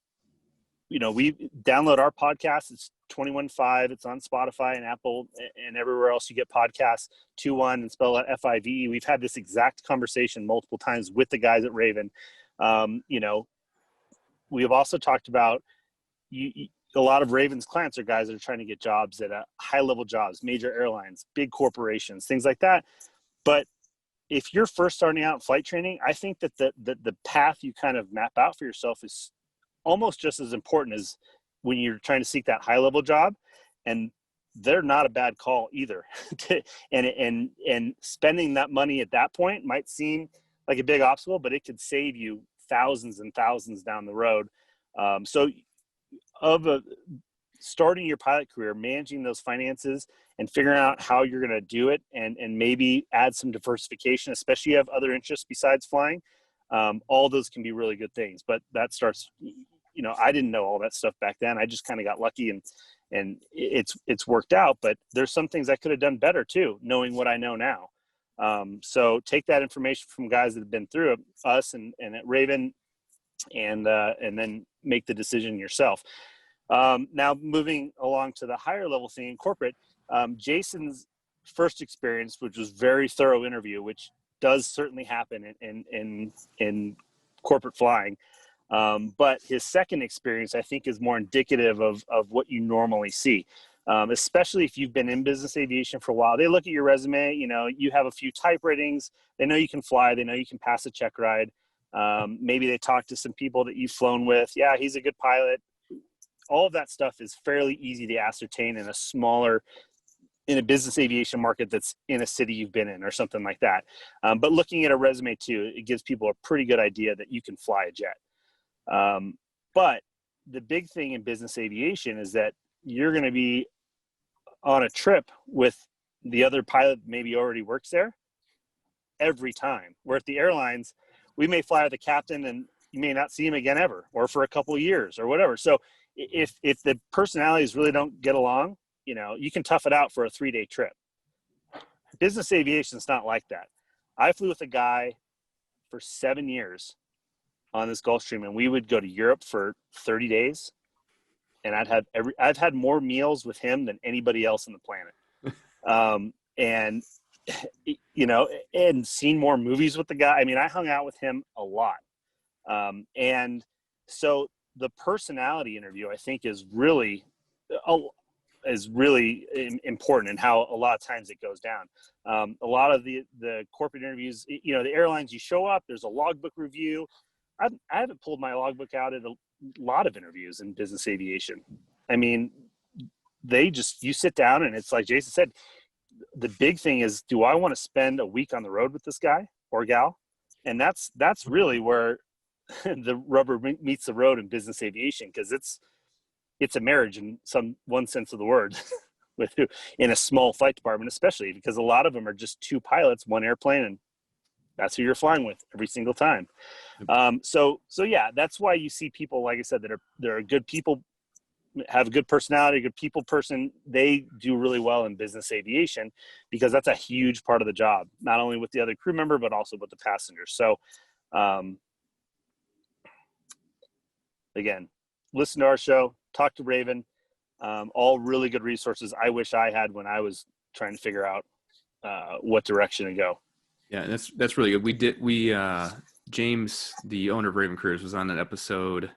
we download our podcast. It's 21.5. It's on Spotify and Apple and everywhere else you get podcasts. 21 and spell out FIVE. We've had this exact conversation multiple times with the guys at Raven. We have also talked about a lot of Raven's clients are guys that are trying to get jobs at high-level jobs, major airlines, big corporations, things like that. But if you're first starting out in flight training, I think that the path you kind of map out for yourself is almost just as important as when you're trying to seek that high-level job. And they're not a bad call either. and spending that money at that point might seem like a big obstacle, but it could save you thousands and thousands down the road. starting your pilot career, managing those finances and figuring out how you're going to do it, and maybe add some diversification, especially if you have other interests besides flying. All those can be really good things, but that starts, I didn't know all that stuff back then. I just kind of got lucky, and it's worked out, but there's some things I could have done better too, knowing what I know now. So take that information from guys that have been through it, us and at Raven, and then make the decision yourself. Now moving along to the higher level thing in corporate, Jason's first experience, which was very thorough interview, which does certainly happen in corporate flying. But his second experience, I think, is more indicative of what you normally see, especially if you've been in business aviation for a while. They look at your resume, you have a few type ratings, they know you can fly, they know you can pass a check ride. Maybe they talk to some people that you've flown with. Yeah, he's a good pilot. All of that stuff is fairly easy to ascertain in a business aviation market that's in a city you've been in or something like that. But looking at a resume too, it gives people a pretty good idea that you can fly a jet. But the big thing in business aviation is that you're going to be on a trip with the other pilot maybe already works there every time. Where at the airlines, we may fly with the captain and you may not see him again ever, or for a couple of years or whatever. So if the personalities really don't get along, you can tough it out for a 3-day trip. Business aviation is not like that. I flew with a guy for 7 years on this Gulfstream, and we would go to Europe for 30 days. And I've had more meals with him than anybody else on the planet. And seen more movies with the guy. I mean, I hung out with him a lot. And so the personality interview, I think, is really important, and how a lot of times it goes down. A lot of the corporate interviews, the airlines, you show up, there's a logbook review. I haven't pulled my logbook out at a lot of interviews in business aviation. I mean, you sit down, and it's like Jason said, the big thing is, do I want to spend a week on the road with this guy or gal? And that's really where the rubber meets the road in business aviation, because it's a marriage in one sense of the word in a small flight department, especially because a lot of them are just two pilots, one airplane, and that's who you're flying with every single time. So yeah, that's why you see people, like I said, that are good people, have a good personality, a good people person. They do really well in business aviation, because that's a huge part of the job, not only with the other crew member, but also with the passengers. So, again, listen to our show, talk to Raven, all really good resources I wish I had when I was trying to figure out what direction to go. Yeah, that's really good. James, the owner of Raven Careers, was on an episode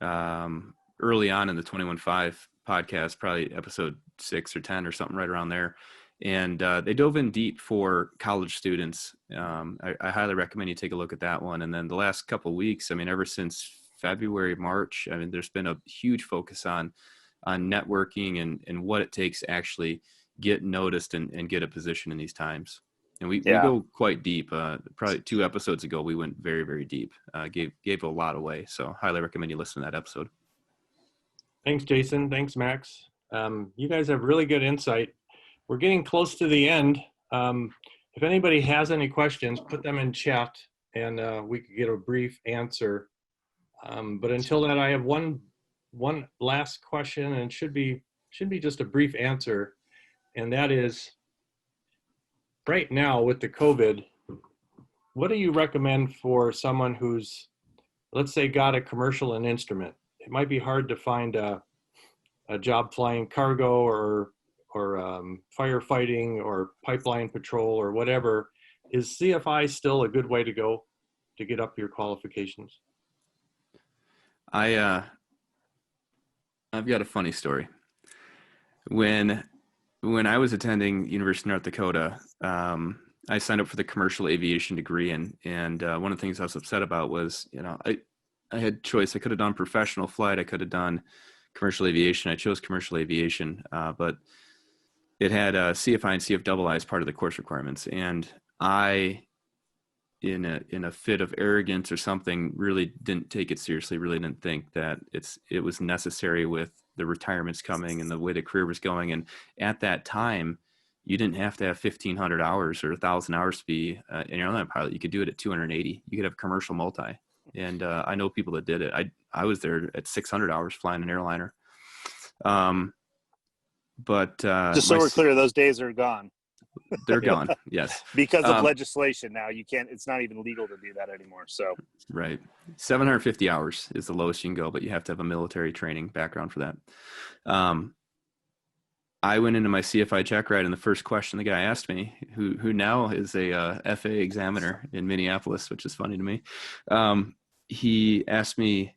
early on in the 21.5 podcast, probably episode 6 or 10 or something right around there. And they dove in deep for college students. I highly recommend you take a look at that one. And then the last couple of weeks, I mean, ever since February, March, I mean, there's been a huge focus on networking and what it takes to actually get noticed and get a position in these times. And we go quite deep. Probably 2 episodes ago, we went very, very deep. Gave a lot away. So highly recommend you listen to that episode. Thanks, Jason. Thanks, Max. You guys have really good insight. We're getting close to the end. If anybody has any questions, put them in chat, and we could get a brief answer. But until then, I have one last question, and it should be just a brief answer, and that is, right now with the COVID, what do you recommend for someone who's, let's say, got a commercial and instrument? It might be hard to find a job flying cargo or firefighting or pipeline patrol or whatever. Is CFI still a good way to go to get up your qualifications? I've got a funny story. When I was attending University of North Dakota, I signed up for the commercial aviation degree, and one of the things I was upset about was, I had choice. I could have done professional flight. I could have done commercial aviation. I chose commercial aviation, but it had CFI and CFII as part of the course requirements. And I, in a fit of arrogance or something, really didn't take it seriously. Really didn't think that it was necessary with the retirements coming and the way the career was going. And at that time, you didn't have to have 1,500 hours or 1,000 hours to be an airline pilot. You could do it at 280. You could have commercial multi. And I know people that did it. I was there at 600 hours flying an airliner. But just so we're clear, those days are gone. They're gone. Yes. Because of legislation now, you can't, it's not even legal to do that anymore. So, right. 750 hours is the lowest you can go, but you have to have a military training background for that. I went into my CFI check ride, and the first question the guy asked me, who now is a FAA examiner in Minneapolis, which is funny to me. He asked me,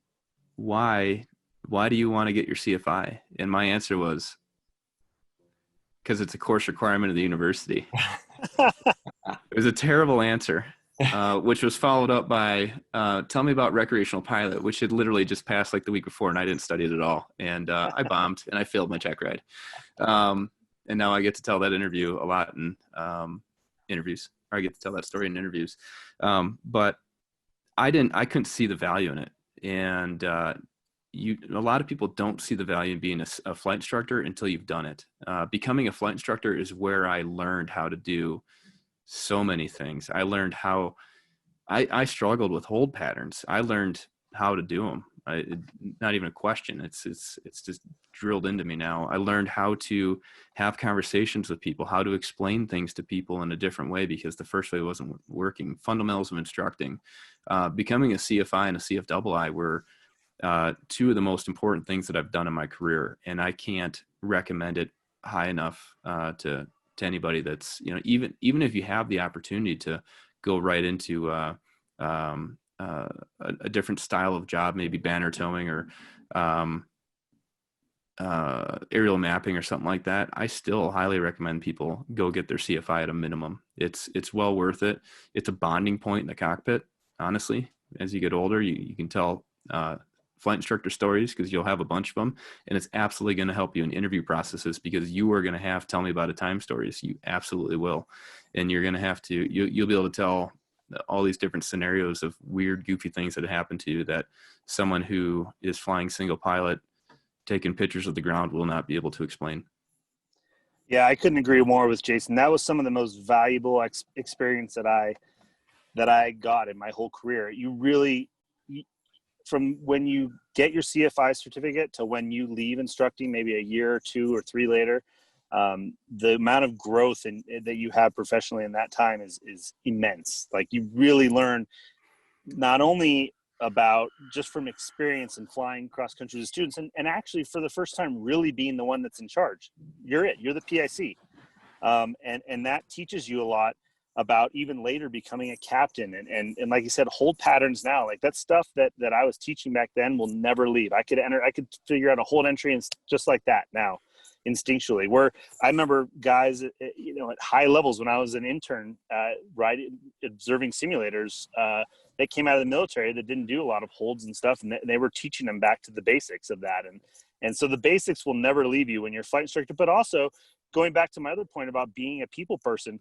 why do you want to get your CFI? And my answer was, because it's a course requirement of the university. It was a terrible answer, which was followed up by, tell me about recreational pilot, which had literally just passed like the week before, and I didn't study it at all. And I bombed, and I failed my check ride. And now I get to tell that interview a lot in interviews, or I get to tell that story in interviews. But I couldn't see the value in it. And a lot of people don't see the value in being a flight instructor until you've done it. Becoming a flight instructor is where I learned how to do so many things. I learned how I struggled with hold patterns. I learned how to do them. Not even a question. It's just drilled into me now. I learned how to have conversations with people, how to explain things to people in a different way, because the first way wasn't working. Fundamentals of instructing. Becoming a CFI and a CFII were two of the most important things that I've done in my career, and I can't recommend it high enough to anybody that's, even if you have the opportunity to go right into a different style of job, maybe banner towing or aerial mapping or something like that. I still highly recommend people go get their CFI at a minimum. It's well worth it. It's a bonding point in the cockpit. Honestly, as you get older, you can tell flight instructor stories, because you'll have a bunch of them, and it's absolutely going to help you in interview processes, because you are going to have tell me about a time stories. You absolutely will. And you're going to have to, you'll be able to tell all these different scenarios of weird, goofy things that happened to you that someone who is flying single pilot, taking pictures of the ground, will not be able to explain. Yeah, I couldn't agree more with Jason. That was some of the most valuable experience that I got in my whole career. From when you get your CFI certificate to when you leave instructing, maybe a year or 2 or 3 later, the amount of growth that you have professionally in that time is immense. Like, you really learn not only about just from experience and flying cross country to students, and actually for the first time really being the one that's in charge. You're the PIC. And that teaches you a lot about even later becoming a captain. And like you said, hold patterns now, like that stuff that I was teaching back then will never leave. I could figure out a hold entry and just like that now, instinctually. Where I remember guys, at high levels when I was an intern, observing simulators, that came out of the military that didn't do a lot of holds and stuff, and they were teaching them back to the basics of that. And so the basics will never leave you when you're a flight instructor. But also, going back to my other point about being a people person,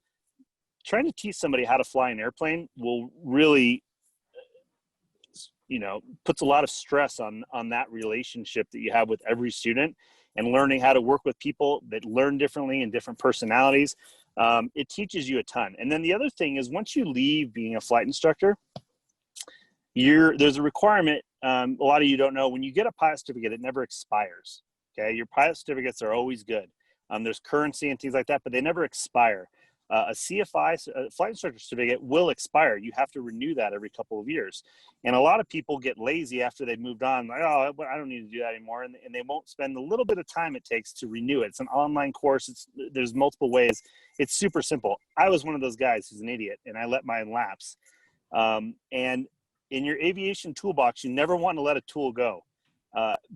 trying to teach somebody how to fly an airplane will really, puts a lot of stress on that relationship that you have with every student, and learning how to work with people that learn differently and different personalities. It teaches you a ton. And then the other thing is, once you leave being a flight instructor, there's a requirement. A lot of you don't know, when you get a pilot certificate, it never expires. Okay. Your pilot certificates are always good. There's currency and things like that, but they never expire. A CFI, a flight instructor certificate, will expire. You have to renew that every couple of years. And a lot of people get lazy after they've moved on, like, oh, I don't need to do that anymore. And they won't spend the little bit of time it takes to renew it. It's an online course. There's multiple ways. It's super simple. I was one of those guys who's an idiot, and I let mine lapse. And in your aviation toolbox, you never want to let a tool go,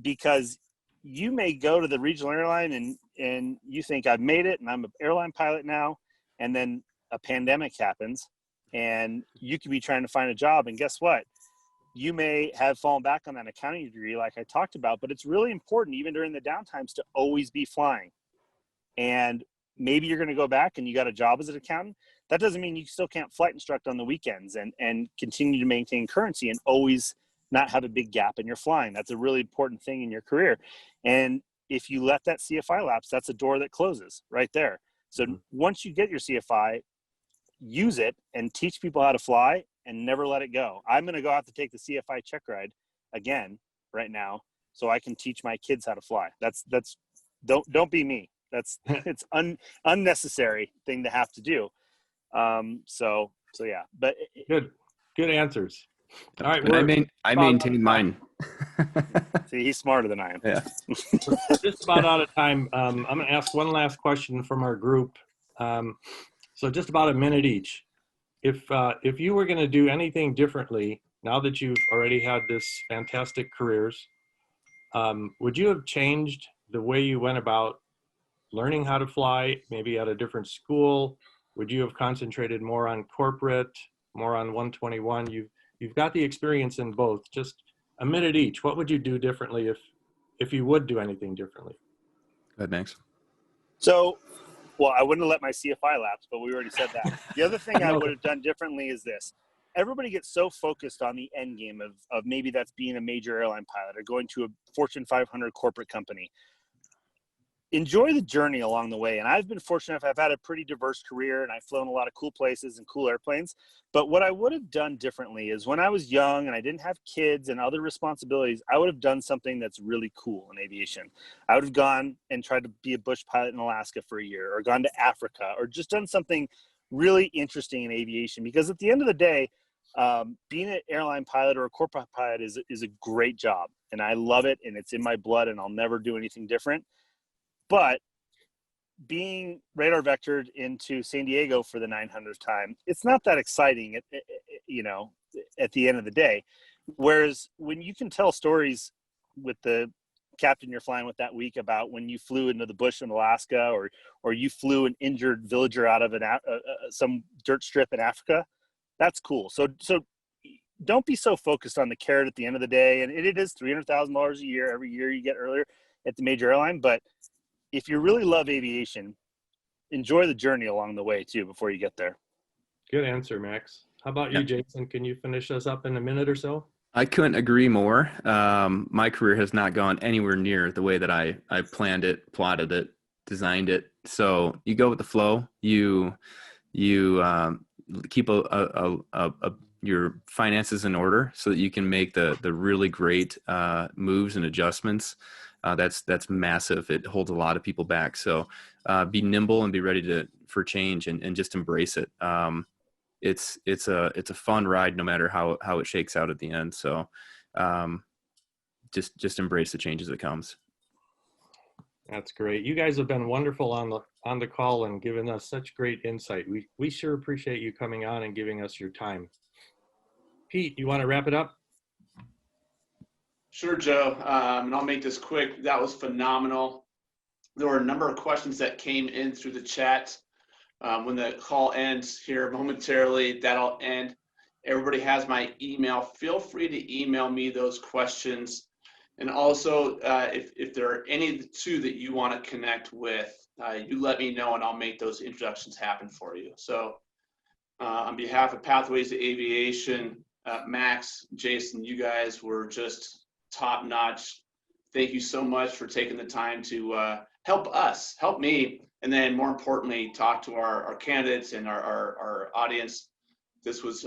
because you may go to the regional airline and you think, I've made it and I'm an airline pilot now. And then a pandemic happens and you could be trying to find a job. And guess what? You may have fallen back on that accounting degree like I talked about, but it's really important, even during the downtimes, to always be flying. And maybe you're going to go back and you got a job as an accountant. That doesn't mean you still can't flight instruct on the weekends and continue to maintain currency and always not have a big gap in your flying. That's a really important thing in your career. And if you let that CFI lapse, that's a door that closes right there. So once you get your CFI, use it and teach people how to fly and never let it go. I'm going to go out to take the CFI check ride again right now so I can teach my kids how to fly. Don't be me. It's unnecessary thing to have to do. So yeah, but good answers. All right. And I maintain mine. See, he's smarter than I am. Yeah. We're just about out of time. I'm going to ask one last question from our group. So just about a minute each. If you were going to do anything differently, now that you've already had this fantastic careers, would you have changed the way you went about learning how to fly, maybe at a different school? Would you have concentrated more on corporate, more on 121? You've got the experience in both. Just a minute each. What would you do differently if you would do anything differently? Go ahead, Max. So, well, I wouldn't have let my CFI lapse, but we already said that. The other thing I would have done differently is this. Everybody gets so focused on the end game of maybe that's being a major airline pilot or going to a Fortune 500 corporate company. Enjoy the journey along the way. And I've been fortunate. I've had a pretty diverse career and I've flown a lot of cool places and cool airplanes. But what I would have done differently is when I was young and I didn't have kids and other responsibilities, I would have done something that's really cool in aviation. I would have gone and tried to be a bush pilot in Alaska for a year, or gone to Africa, or just done something really interesting in aviation. Because at the end of the day, being an airline pilot or a corporate pilot is a great job. And I love it and it's in my blood and I'll never do anything different. But being radar vectored into San Diego for the 900th time, it's not that exciting, at the end of the day. Whereas when you can tell stories with the captain you're flying with that week about when you flew into the bush in Alaska, or you flew an injured villager out of some dirt strip in Africa, that's cool. So don't be so focused on the carrot at the end of the day. And it is $300,000 a year every year you get earlier at the major airline, but if you really love aviation, enjoy the journey along the way too before you get there. Good answer, Max. How about you, Jason? Can you finish us up in a minute or so? I couldn't agree more. My career has not gone anywhere near the way that I planned it, plotted it, designed it. So you go with the flow. You keep your finances in order so that you can make the really great moves and adjustments. That's massive. It holds a lot of people back. So be nimble and be ready for change and just embrace it. It's a fun ride no matter how it shakes out at the end. So just embrace the changes that comes. That's great. You guys have been wonderful on the call and given us such great insight. We sure appreciate you coming on and giving us your time. Pete, you want to wrap it up? Sure, Joe. And I'll make this quick. That was phenomenal. There were a number of questions that came in through the chat. When the call ends here momentarily, that'll end. Everybody has my email. Feel free to email me those questions. And also, if there are any of the two that you want to connect with, you let me know and I'll make those introductions happen for you. So on behalf of Pathways to Aviation, Max, Jason, you guys were just top notch. Thank you so much for taking the time to help me, and then more importantly, talk to our candidates and our audience. This was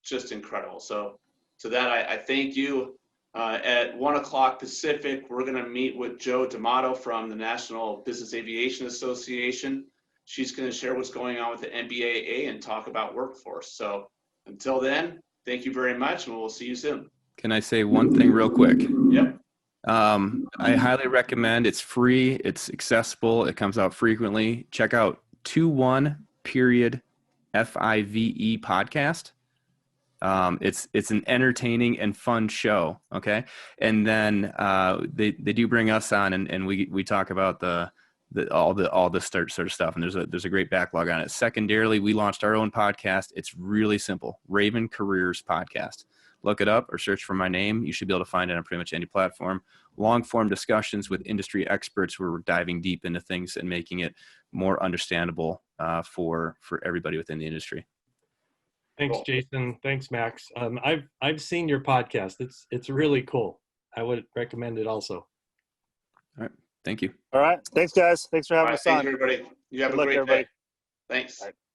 just incredible. So to that, I thank you. At 1 o'clock Pacific, we're going to meet with Joe D'Amato from the National Business Aviation Association. She's going to share what's going on with the NBAA and talk about workforce. So until then, thank you very much, and we'll see you soon. Can I say one thing real quick? Yep. I highly recommend. It's free. It's accessible. It comes out frequently. Check out 21.FIVE podcast. It's an entertaining and fun show. Okay. And then, they do bring us on and we talk about all this sort of stuff. And there's a great backlog on it. Secondarily, we launched our own podcast. It's really simple. Raven Careers Podcast. Look it up or search for my name. You should be able to find it on pretty much any platform. Long form discussions with industry experts where we're diving deep into things and making it more understandable for everybody within the industry. Thanks, Jason. Thanks, Max. I've seen your podcast. It's really cool. I would recommend it also. All right. Thank you. All right. Thanks, guys. Thanks for All having right, us thanks, on. everybody. You have Good a luck, great everybody. day. Thanks. Bye.